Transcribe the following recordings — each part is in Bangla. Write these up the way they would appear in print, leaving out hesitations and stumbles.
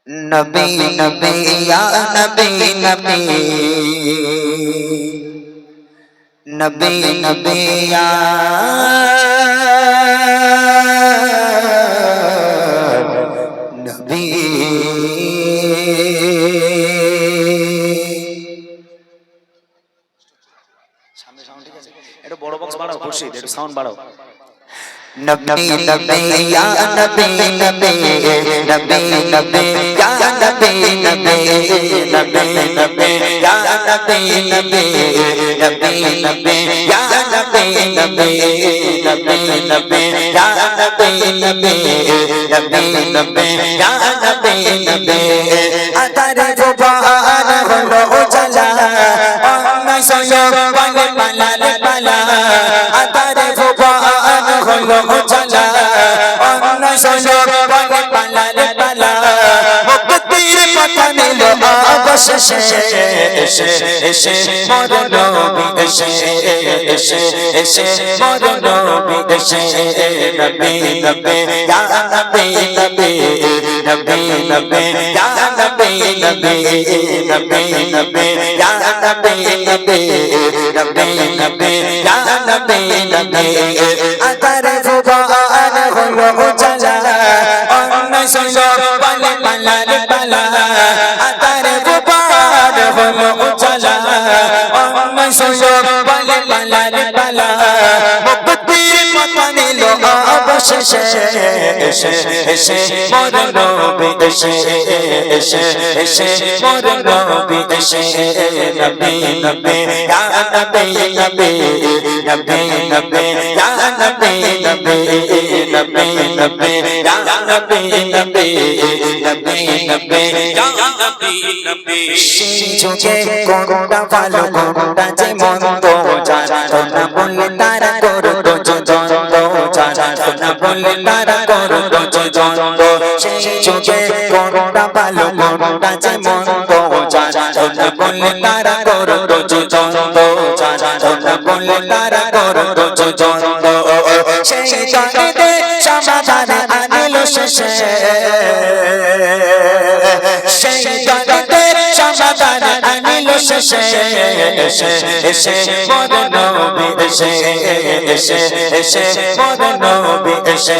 নবী নবী ইয়া নবী নবী নবী নবী ইয়া নবী। সামনে সাউন্ড ঠিক আছে? একটু বড় বক্স বাড়াও, খুশি একটু সাউন্ড বাড়াও। নবী নবী ইয়া নবী নবী নবী নবী ইয়া নবী নবী নবী নবী ইয়া নবী নবী নবী নবী ইয়া নবী নবী নবী নবী ইয়া নবী নবী নবী নবী ইয়া নবী নবী। আতারে জবান হলো উজালা অন্যায় সয়ব বলে পালালে পালা। আতারে জবান হলো উজালা অন্যায় সয়ব বলে পালালে পালা। মুক্তির পথ নিল অবশেষে এসে এসে মোর নবী এসে এসে এসে মোর নবী এসে। নবী নবী ইয়া নবী নবী নবী নবী ইয়া নবী নবী নবী নবী ইয়া নবী নবী নবী নবী ইয়া নবী নবী। আতারে জবান হলো উজালা অন্যায় সয়ব বলে পালালে পালা। আতারে জবান হলো উজালা অন্যায় সয়ব বলে পালালে পালা। মুক্তির পথ নিল অবশেষে এসে এসে মোর নবী এসে এসে এসে মোর নবী এসে। নবী নবী ইয়া নবী নবী নবী নবী ইয়া নবী নবী নবী নবী ইয়া নবী নবী নবী নবী ইয়া নবী নবী। সেই যুগে কোনটা ভালো কোনটা যে মন্দ জানতো না বলে তারা করতো যে দ্বন্দ্ব, জানতো না বলে তারা করতো যে দ্বন্দ্ব। সেই যুগে কোনটা ভালো কোনটা যে মন্দ জানতো না বলে তারা করতো যে দ্বন্দ্ব, জানতো না বলে তারা করতো যে দ্বন্দ্ব। সেই দ্বন্দ্বে সমাধান আনিল শেষে, সেই দ্বন্দ্বে সমাধান আনিল শেষে এসে এসে মোর নবী এসে এসে এসে মোর নবী এসে।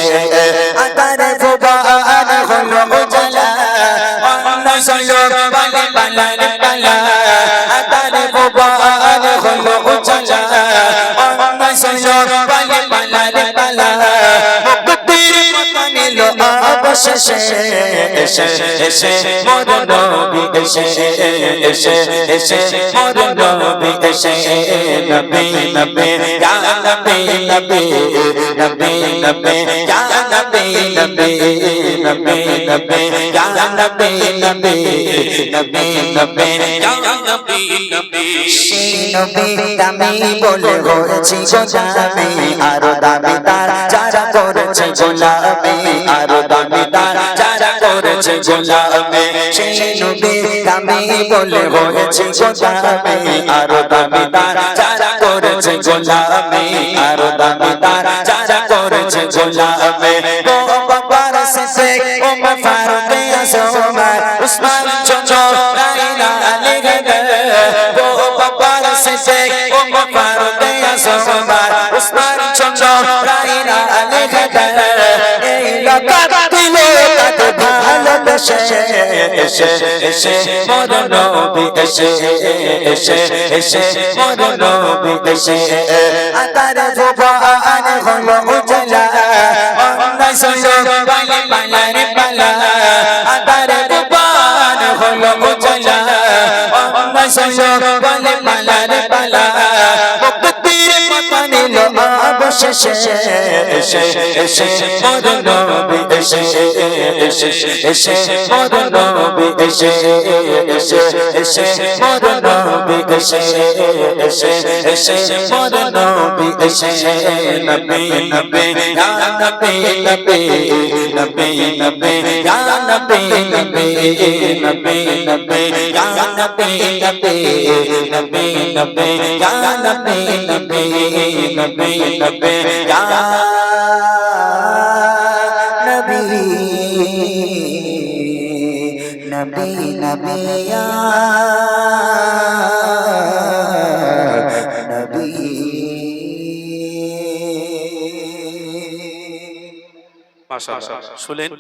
আতারে জবান হলো উজালা অন্যায় সয়ব বলে পালালে পালা। আতারে জবান হলো উজালা অন্যায় সয়ব বলে পালালে পালা। মুক্তির পথ নিল অবশেষে এসে এসে মোর নবী এসে এসে এসে মোর নবী এসে। নবী নবী ইয়া নবী নবী নবী নবী ইয়া নবী নবী নবী নবী ইয়া নবী নবী নবী নবী ইয়া নবী নবী। সেই নবী দামি বলে হয়েছে গোলামি, আরো দামি তার যারা করেছে গোলামি, আরো দামি তার যারা করেছে গোলামি। সেই নবী দামি বলে হয়েছে গোলামি, আরো দামি তার যারা করেছে গোলামি, আরো দামি তার যারা করেছে গোলামি। ও বাবার শেষে ও ফারুক আজম উসমান চন্দ্র রাইনা আলী গদর। ও বাবার শেষে ও ফারুক আজম উসমান চন্দ্র রাইনা আলী গদর। এই লতার দিলে তাকে ভালোবেসে এসে এসে মোর নবী এসে এসে এসে মোর নবী এসে। আতারে জবান হলো উজালা অন্যায় সয়ব বলে পালালে পালা। আতারে জবান হলো উজালা অন্যায় সয়ব বলে পালালে পালা। মুক্তির পথ নিল অবশেষে এসে এসে মোর নবী এসে এসে এসে মোর নবী এসে এসে এসে মোর নবী এসে এসে এসে মোর নবী এসে। নবী নবী ইয়া নবী নবী নবী নবী ইয়া নবী নবী নবী নবী ইয়া নবী নবী নবী নবী ইয়া নবী নবী নবী নবী ইয়া নবী নবী নবী ইয়া নবী। মাশাআল্লাহ শুনেন